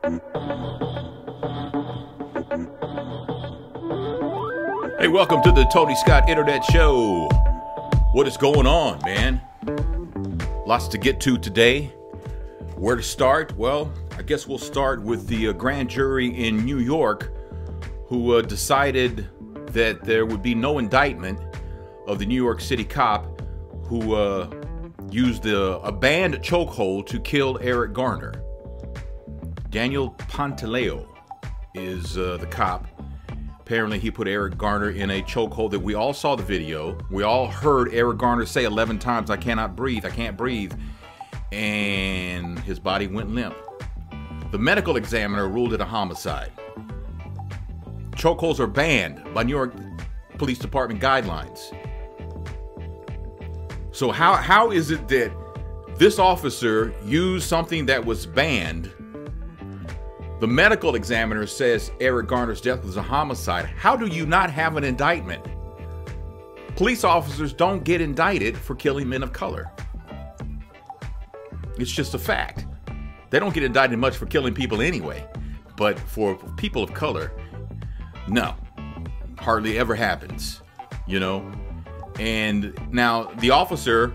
Hey, welcome to the Tony Scott Internet Show. What is going on, man? Lots to get to today. Where to start? Well, I guess we'll start with the grand jury in New York who decided that there would be no indictment of the New York City cop who used a banned chokehold to kill Eric Garner. Daniel Pantaleo is the cop. Apparently, he put Eric Garner in a chokehold that we all saw the video. We all heard Eric Garner say 11 times, "I cannot breathe, I can't breathe." And his body went limp. The medical examiner ruled it a homicide. Chokeholds are banned by New York Police Department guidelines. So how is it that this officer used something that was banned? The medical examiner says Eric Garner's death was a homicide. How do you not have an indictment? Police officers don't get indicted for killing men of color. It's just a fact. They don't get indicted much for killing people anyway. But for people of color, no. Hardly ever happens, you know? And now the officer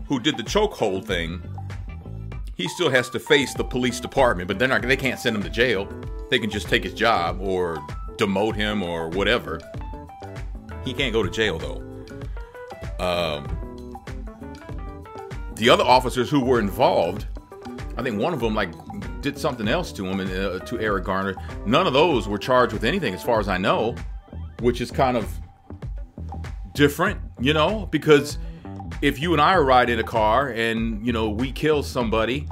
who did the chokehold thing, he still has to face the police department, but they can't send him to jail. They can just take his job or demote him or whatever. He can't go to jail though. The other officers who were involved, I think one of them did something else to him and to Eric Garner. None of those were charged with anything as far as I know, which is kind of different, you know, because if you and I are riding in a car and, you know, we kill somebody,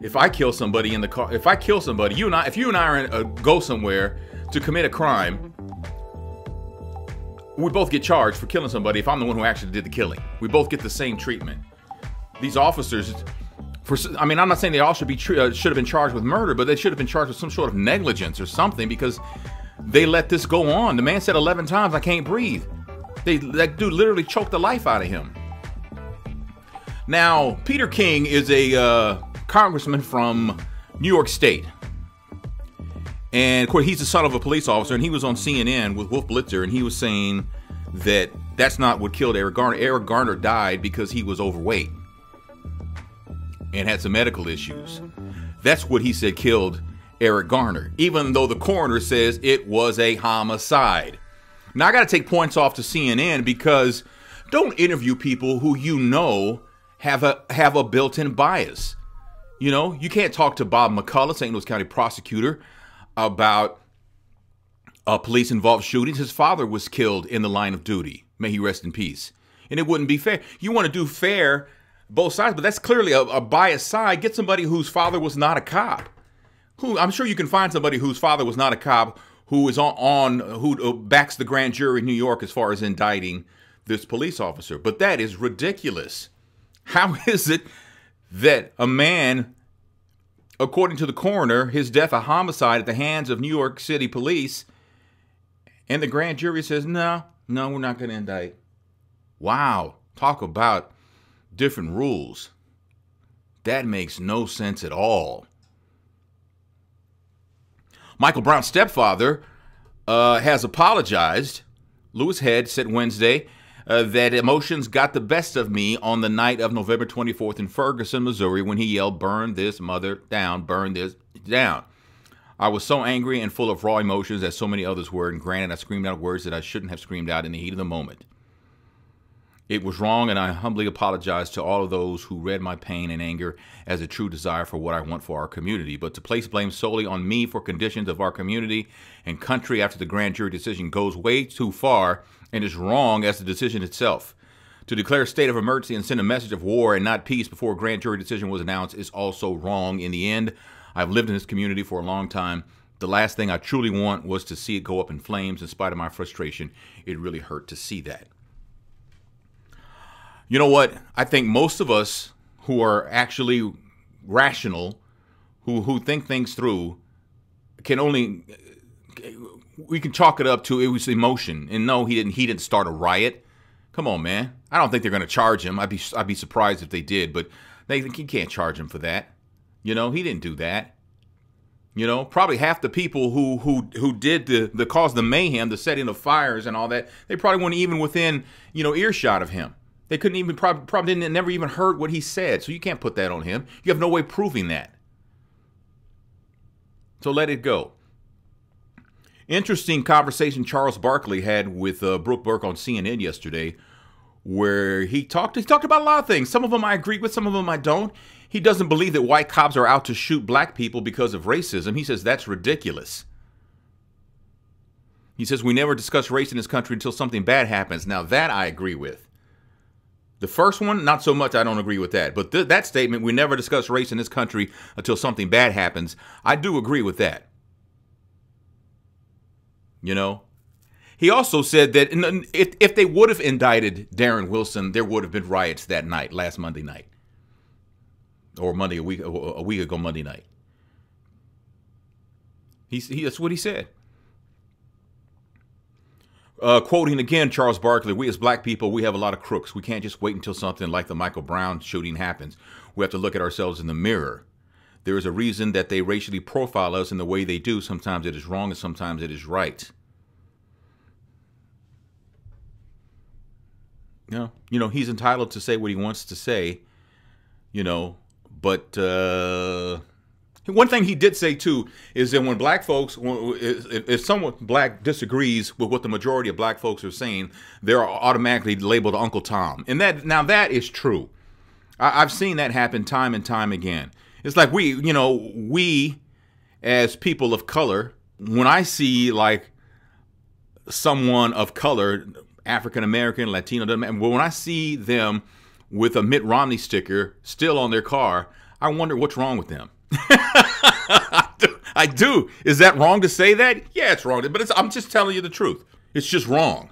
if I kill somebody in the car, if I kill somebody, if you and I are go somewhere to commit a crime, we both get charged for killing somebody if I'm the one who actually did the killing. We both get the same treatment. These officers, I'm not saying they all should have been charged with murder, but they should have been charged with some sort of negligence or something because they let this go on. The man said 11 times, "I can't breathe." That dude literally choked the life out of him. Now, Peter King is a congressman from New York State. And, of course, he's the son of a police officer, and he was on CNN with Wolf Blitzer, and he was saying that that's not what killed Eric Garner. Eric Garner died because he was overweight and had some medical issues. That's what he said killed Eric Garner, even though the coroner says it was a homicide. Now, I got to take points off to CNN because don't interview people who you know have a built-in bias. You know, you can't talk to Bob McCullough, St. Louis County prosecutor, about police-involved shootings. His father was killed in the line of duty. May he rest in peace. And it wouldn't be fair. You want to do fair both sides, but that's clearly a biased side. Get somebody whose father was not a cop. I'm sure you can find somebody whose father was not a cop who is who backs the grand jury in New York as far as indicting this police officer. But that is ridiculous. How is it that a man, according to the coroner, his death a homicide at the hands of New York City police, and the grand jury says, no, we're not going to indict. Wow. Talk about different rules. That makes no sense at all. Michael Brown's stepfather has apologized. Louis Head said Wednesday that emotions got the best of me on the night of November 24th in Ferguson, Missouri, when he yelled, "Burn this mother down, burn this down." I was so angry and full of raw emotions as so many others were, and granted, I screamed out words that I shouldn't have screamed out in the heat of the moment. It was wrong, and I humbly apologize to all of those who read my pain and anger as a true desire for what I want for our community. But to place blame solely on me for conditions of our community and country after the grand jury decision goes way too far and is wrong as the decision itself. To declare a state of emergency and send a message of war and not peace before a grand jury decision was announced is also wrong. In the end, I've lived in this community for a long time. The last thing I truly want was to see it go up in flames. In spite of my frustration, it really hurt to see that. You know what? I think most of us who are actually rational, who think things through, we can chalk it up to it was emotion. And no, he didn't start a riot. Come on, man. I don't think they're going to charge him. I'd be surprised if they did, but you can't charge him for that. You know, he didn't do that. You know, probably half the people who did the cause the mayhem, the setting of fires and all that, they probably weren't even within, you know, earshot of him. They couldn't even probably didn't never even heard what he said. So you can't put that on him. You have no way proving that. So let it go. Interesting conversation Charles Barkley had with Brooke Burke on CNN yesterday, where he talked about a lot of things. Some of them I agree with, some of them I don't. He doesn't believe that white cops are out to shoot black people because of racism. He says that's ridiculous. He says we never discuss race in this country until something bad happens. Now that I agree with. The first one, not so much. I don't agree with that. But that statement, we never discuss race in this country until something bad happens, I do agree with that. You know? He also said that if they would have indicted Darren Wilson, there would have been riots that night, last Monday night. Or a week ago Monday night. That's what he said. Quoting again Charles Barkley, we as black people, we have a lot of crooks. We can't just wait until something like the Michael Brown shooting happens. We have to look at ourselves in the mirror. There is a reason that they racially profile us in the way they do. Sometimes it is wrong and sometimes it is right. You know, he's entitled to say what he wants to say, you know, but one thing he did say, too, is that when black folks, if someone black disagrees with what the majority of black folks are saying, they're automatically labeled Uncle Tom. And that is true. I've seen that happen time and time again. It's like we as people of color, when I see like someone of color, African American, Latino, when I see them with a Mitt Romney sticker still on their car, I wonder what's wrong with them. I do. Is that wrong to say that? Yeah, it's wrong. But I'm just telling you the truth. It's just wrong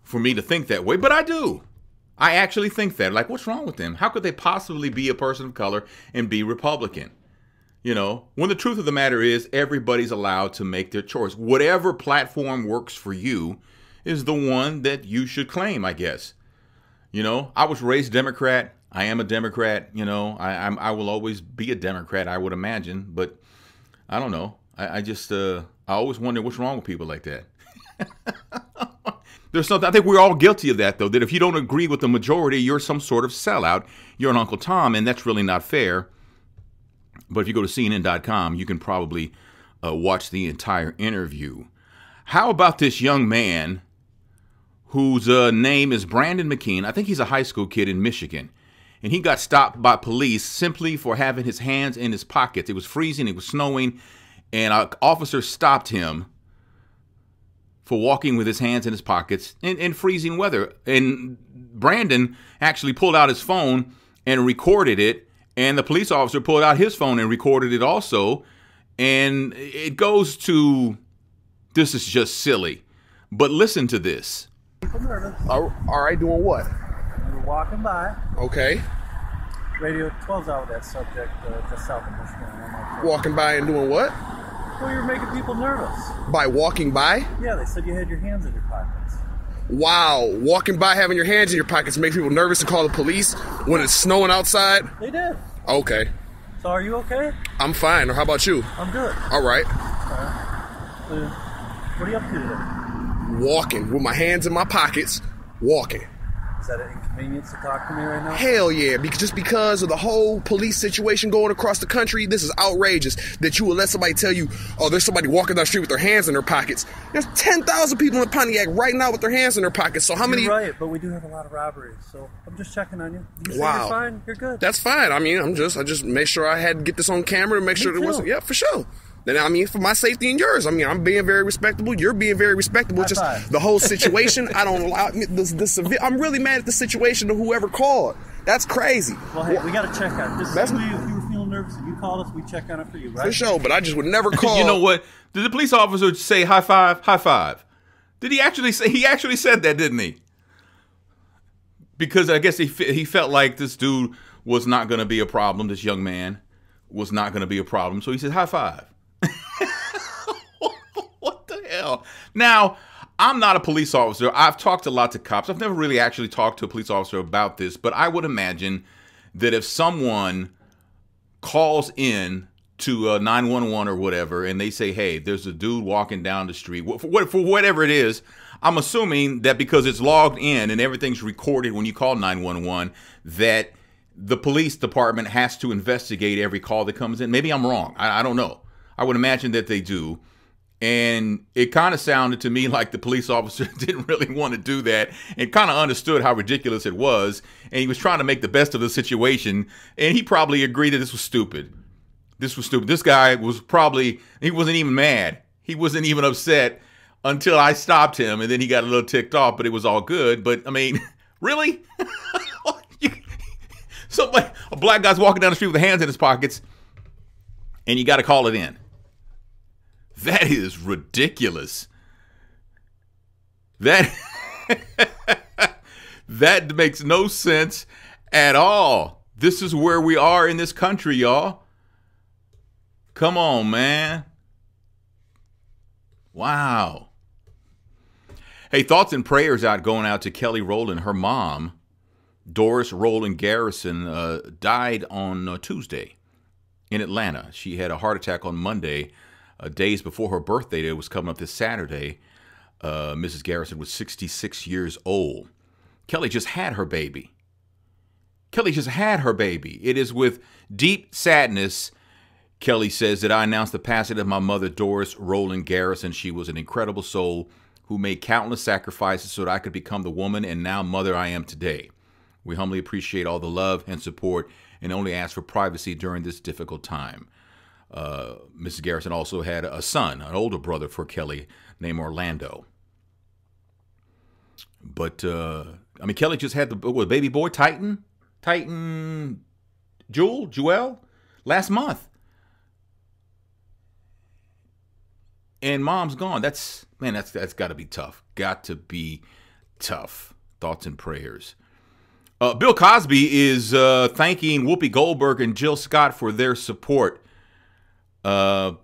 for me to think that way. But I do. I actually think that. Like, what's wrong with them? How could they possibly be a person of color and be Republican? You know, when the truth of the matter is everybody's allowed to make their choice. Whatever platform works for you is the one that you should claim, I guess. You know, I was raised Democrat. I am a Democrat. You know, I will always be a Democrat, I would imagine. But I don't know. I always wonder what's wrong with people like that. There's something, I think we're all guilty of that, though, that if you don't agree with the majority, you're some sort of sellout. You're an Uncle Tom, and that's really not fair. But if you go to CNN.com, you can probably watch the entire interview. How about this young man whose name is Brandon McKean? I think he's a high school kid in Michigan. And he got stopped by police simply for having his hands in his pockets. It was freezing, it was snowing, and an officer stopped him for walking with his hands in his pockets in freezing weather. And Brandon actually pulled out his phone and recorded it, and the police officer pulled out his phone and recorded it also. And it goes to, this is just silly. But listen to this. All right, doing what? We were walking by. Okay. Radio 12's out with that subject just south of Michigan. Walking by and doing what? Well, you were making people nervous. By walking by? Yeah, they said you had your hands in your pockets. Wow, walking by having your hands in your pockets makes people nervous to call the police when it's snowing outside? They did. Okay. So are you okay? I'm fine. How about you? I'm good. All right. What are you up to today? Walking with my hands in my pockets, walking. Is that an inconvenience to talk to me right now? Hell yeah, because of the whole police situation going across the country, this is outrageous that you would let somebody tell you, oh, there's somebody walking down the street with their hands in their pockets. There's 10,000 people in Pontiac right now with their hands in their pockets, so how many... You're right, but we do have a lot of robberies, so I'm just checking on you. You say wow. You're fine? You're good. That's fine. I mean, I just made sure I had to get this on camera and make sure there wasn't... Yeah, for sure. Then, I mean, for my safety and yours. I mean, I'm being very respectable. You're being very respectable. Just the whole situation. I don't allow I'm really mad at the situation of whoever called. That's crazy. Well, hey, we got to check on it. If you were feeling nervous and you called us, we check on it for you, right? For sure, but I just would never call. You know what? Did the police officer say high five? High five. Did he actually say? He actually said that, didn't he? Because I guess he felt like this dude was not going to be a problem. This young man was not going to be a problem. So he said high five. What the hell? Now, I'm not a police officer. I've talked a lot to cops. I've never really actually talked to a police officer about this, but I would imagine that if someone calls in to 911 or whatever, and they say, hey, there's a dude walking down the street, for whatever it is, I'm assuming that because it's logged in and everything's recorded when you call 911, that the police department has to investigate every call that comes in. Maybe I'm wrong. I don't know. I would imagine that they do. And it kind of sounded to me like the police officer didn't really want to do that and kind of understood how ridiculous it was. And he was trying to make the best of the situation. And he probably agreed that this was stupid. This was stupid. This guy was probably, he wasn't even mad. He wasn't even upset until I stopped him. And then he got a little ticked off, but it was all good. But I mean, really? Somebody, a black guy's walking down the street with hands in his pockets and you got to call it in. That is ridiculous. That makes no sense at all. This is where we are in this country, y'all. Come on, man. Wow. Hey, thoughts and prayers going out to Kelly Rowland. Her mom, Doris Rowland Garrison, died on Tuesday in Atlanta. She had a heart attack on Monday. Days before her birthday, it was coming up this Saturday. Mrs. Garrison was 66 years old. Kelly just had her baby. Kelly just had her baby. It is with deep sadness, Kelly says, that I announced the passing of my mother, Doris Rowland Garrison. She was an incredible soul who made countless sacrifices so that I could become the woman and now mother I am today. We humbly appreciate all the love and support and only ask for privacy during this difficult time. Mrs. Garrison also had a son, an older brother for Kelly, named Orlando. But, I mean, Kelly just had the baby boy, Titan Jewel, last month. And mom's gone. That's got to be tough. Got to be tough. Thoughts and prayers. Bill Cosby is thanking Whoopi Goldberg and Jill Scott for their support. I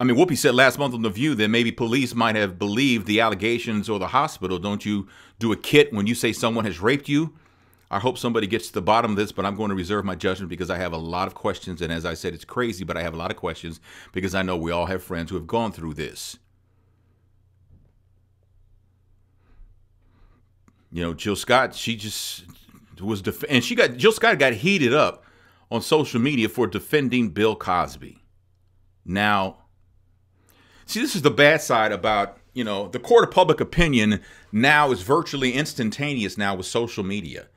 mean, Whoopi said last month on The View that maybe police might have believed the allegations or the hospital. Don't you do a kit when you say someone has raped you? I hope somebody gets to the bottom of this, but I'm going to reserve my judgment because I have a lot of questions. And as I said, it's crazy, but I have a lot of questions because I know we all have friends who have gone through this. You know, Jill Scott, she just was, Jill Scott got heated up on social media for defending Bill Cosby. Now, see, this is the bad side about, you know, the court of public opinion now is virtually instantaneous now with social media.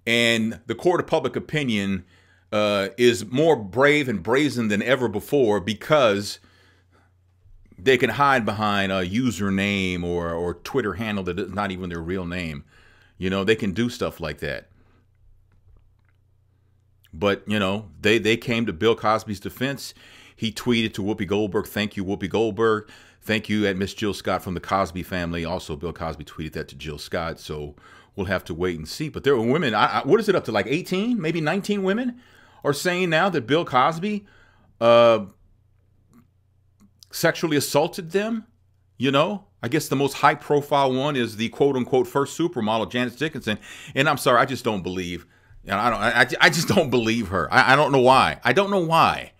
And the court of public opinion is more brave and brazen than ever before because they can hide behind a username or Twitter handle that is not even their real name. You know, they can do stuff like that. But, you know, they came to Bill Cosby's defense. He tweeted to Whoopi Goldberg, "Thank you, Whoopi Goldberg. Thank you at Miss Jill Scott from the Cosby family." Also, Bill Cosby tweeted that to Jill Scott. So we'll have to wait and see. But there were women, what is it, up to like 18, maybe 19 women are saying now that Bill Cosby sexually assaulted them. You know, I guess the most high profile one is the quote unquote first supermodel, Janice Dickinson. And I'm sorry, I just don't believe, you know, I just don't believe her. I don't know why. I don't know why.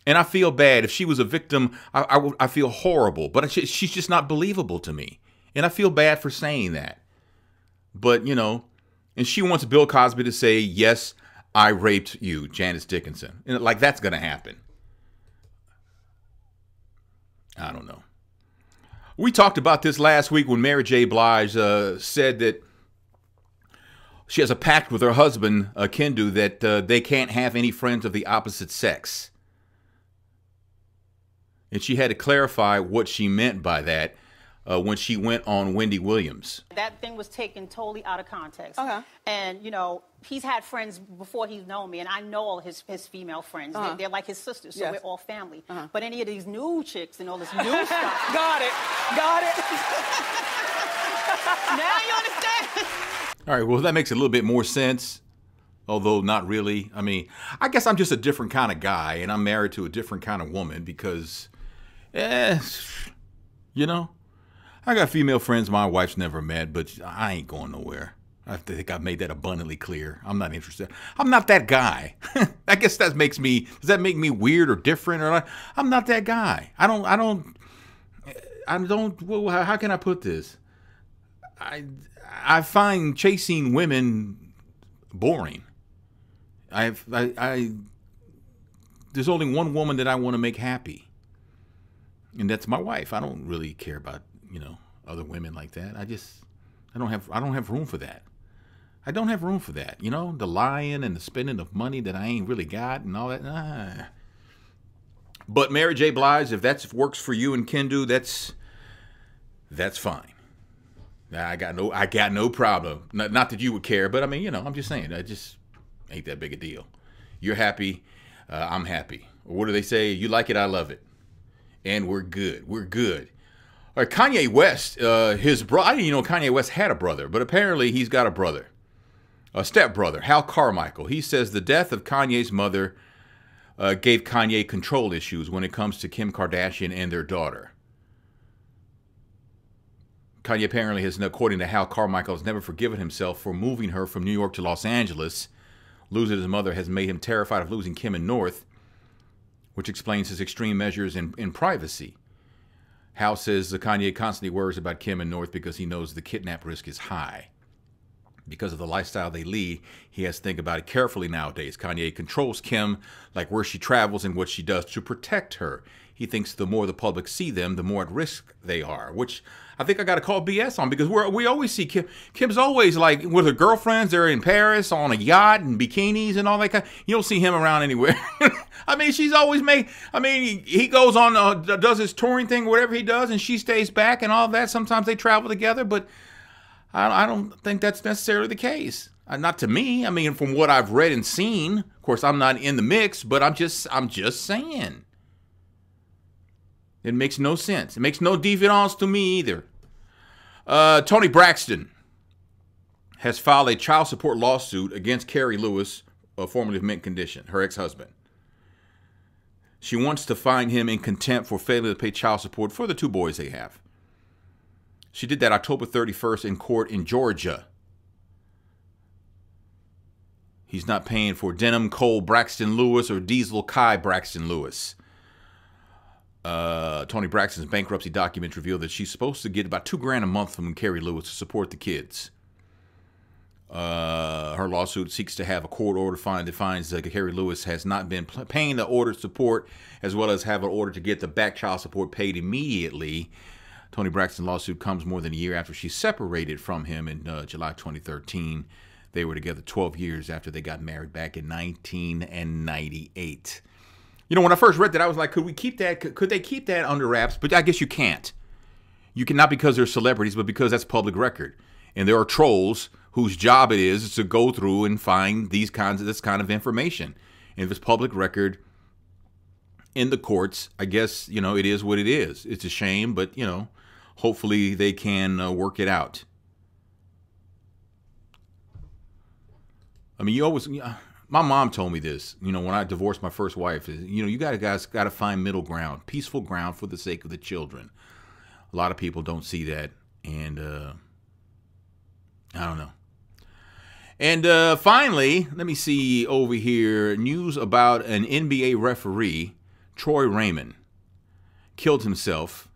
And I feel bad. If she was a victim, I feel horrible. But she's just not believable to me. And I feel bad for saying that. But, you know, and she wants Bill Cosby to say, "Yes, I raped you, Janice Dickinson." And like that's going to happen. I don't know. We talked about this last week when Mary J. Blige said that she has a pact with her husband, Kendu, that they can't have any friends of the opposite sex. And she had to clarify what she meant by that when she went on Wendy Williams. That thing was taken totally out of context. Okay. And, you know, he's had friends before he's known me, and I know all his female friends. They're like his sisters, so Yes. we're all family. But any of these new chicks and all this new stuff. Got it. Now you understand? All right, well, that makes a little bit more sense, although not really. I mean, I guess I'm just a different kind of guy, and I'm married to a different kind of woman because, you know, I got female friends my wife's never met, but I ain't going nowhere. I think I've made that abundantly clear. I'm not interested. I'm not that guy. I guess does that make me weird or different or not? I'm not that guy. I don't, well, how can I put this? I find chasing women boring. There's only one woman that I want to make happy. And that's my wife. I don't really care about, other women like that. I don't have room for that. I don't have room for that. The lying and the spending of money that I ain't really got and all that. Nah. But Mary J. Blige, if that works for you and Kendu, that's fine. I got no problem. Not that you would care, but I'm just saying, I just ain't that big a deal. You're happy, I'm happy. What do they say? You like it, I love it. And we're good. We're good. All right, Kanye West, his brother, I didn't even know Kanye West had a brother, but apparently he's got a brother, a stepbrother, Hal Carmichael. He says the death of Kanye's mother gave Kanye control issues when it comes to Kim Kardashian and their daughter. Kanye apparently has, according to Hal Carmichael, has never forgiven himself for moving her from New York to Los Angeles. Losing his mother has made him terrified of losing Kim and North, which explains his extreme measures in privacy. Hal says Kanye constantly worries about Kim and North because he knows the kidnap risk is high. Because of the lifestyle they lead, he has to think about it carefully nowadays. Kanye controls Kim, like where she travels and what she does to protect her. He thinks the more the public see them, the more at risk they are, which I think I got to call BS on, because we always see Kim. Kim's always like with her girlfriends. They're in Paris on a yacht and bikinis and all that kind. You don't see him around anywhere. She's always he goes on, does his touring thing, whatever he does, and she stays back and all that. Sometimes they travel together, but I don't think that's necessarily the case. Not to me. From what I've read and seen, of course, I'm not in the mix, but I'm just saying. It makes no sense. It makes no difference to me either. Toni Braxton has filed a child support lawsuit against Carrie Lewis, formerly of Mint Condition, her ex-husband. She wants to find him in contempt for failing to pay child support for the two boys they have. She did that October 31st in court in Georgia. He's not paying for Denim Cole Braxton Lewis or Diesel Kai Braxton Lewis. Toni Braxton's bankruptcy documents reveal that she's supposed to get about $2,000 a month from Carrie Lewis to support the kids. Her lawsuit seeks to have a court order that finds that Carrie Lewis has not been paying the order support, as well as have an order to get the back child support paid immediately. Toni Braxton's lawsuit comes more than a year after she separated from him in July 2013. They were together 12 years after they got married back in 1998. When I first read that, I was like, could we keep that? Could they keep that under wraps? But I guess you can't. You can, not because they're celebrities, but because that's public record. And there are trolls whose job it is to go through and find this kind of information. And if it's public record in the courts, I guess, it is what it is. It's a shame, but, hopefully they can work it out. You always... My mom told me this, when I divorced my first wife, you guys got to find middle ground, peaceful ground for the sake of the children. A lot of people don't see that, and I don't know. And finally, let me see over here, news about an NBA referee, Troy Raymond, killed himself,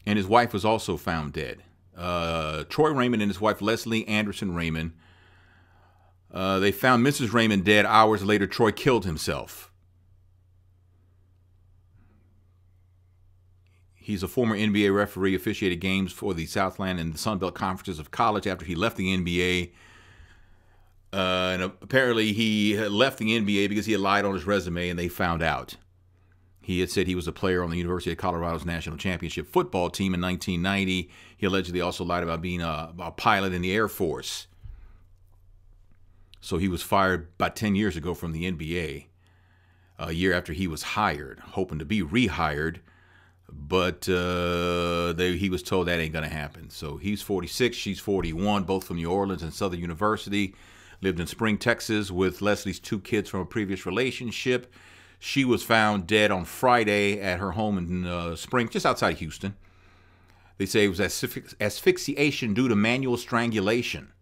and his wife was also found dead. Troy Raymond and his wife, Leslie Anderson Raymond, they found Mrs. Raymond dead. Hours later, Troy killed himself. He's a former NBA referee, officiated games for the Southland and the Sun Belt Conferences of college after he left the NBA. And apparently he left the NBA because he had lied on his resume, and they found out. He had said he was a player on the University of Colorado's national championship football team in 1990. He allegedly also lied about being a pilot in the Air Force. So he was fired about 10 years ago from the NBA, a year after he was hired, hoping to be rehired. But he was told that ain't going to happen. So he's 46, she's 41, both from New Orleans and Southern University. Lived in Spring, Texas with Leslie's two kids from a previous relationship. She was found dead on Friday at her home in Spring, just outside of Houston. They say it was asphyxiation due to manual strangulation.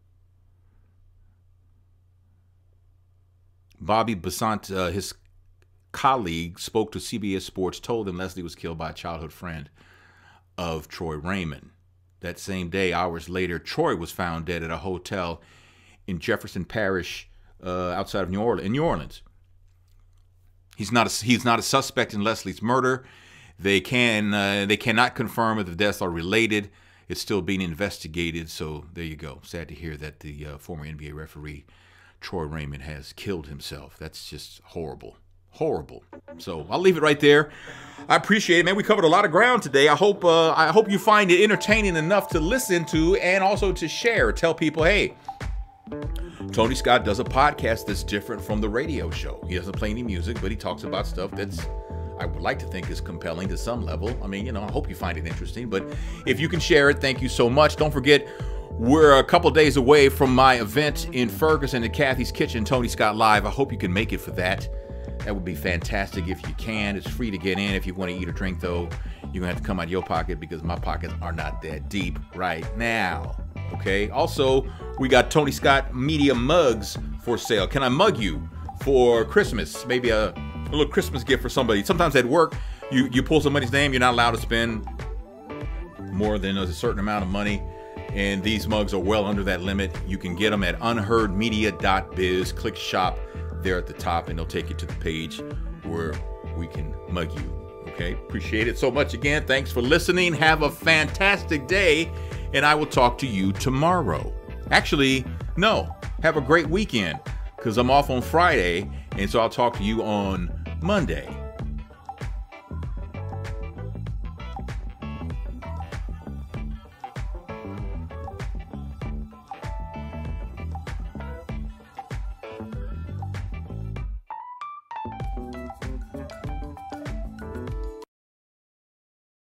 Bobby Besant, his colleague, spoke to CBS Sports, told him Leslie was killed by a childhood friend of Troy Raymond. That same day, hours later, Troy was found dead at a hotel in Jefferson Parish outside of New Orleans. He's not a suspect in Leslie's murder. They cannot confirm if the deaths are related. It's still being investigated. So there you go. Sad to hear that the former NBA referee Troy Raymond has killed himself. That's just horrible. Horrible. So I'll leave it right there. I appreciate it, man. We covered a lot of ground today. I hope you find it entertaining enough to listen to and also to share. Tell people, hey, Tony Scott does a podcast that's different from the radio show. He doesn't play any music, but he talks about stuff that's, I would like to think, is compelling to some level. I mean, I hope you find it interesting. But if you can share it, thank you so much. Don't forget, we're a couple days away from my event in Ferguson at Kathy's Kitchen, Tony Scott Live. I hope you can make it for that. That would be fantastic if you can. It's free to get in. If you want to eat or drink, though, you're going to have to come out of your pocket because my pockets are not that deep right now. Okay? Also, we got Tony Scott Media mugs for sale. Can I mug you for Christmas? Maybe a little Christmas gift for somebody. Sometimes at work, you pull somebody's name, you're not allowed to spend more than a certain amount of money. And these mugs are well under that limit. You can get them at unheardmedia.biz. Click shop there at the top, and they'll take you to the page where we can mug you. Okay? Appreciate it so much again. Thanks for listening. Have a fantastic day, and I will talk to you tomorrow. Actually, no. Have a great weekend, because I'm off on Friday, and so I'll talk to you on Monday.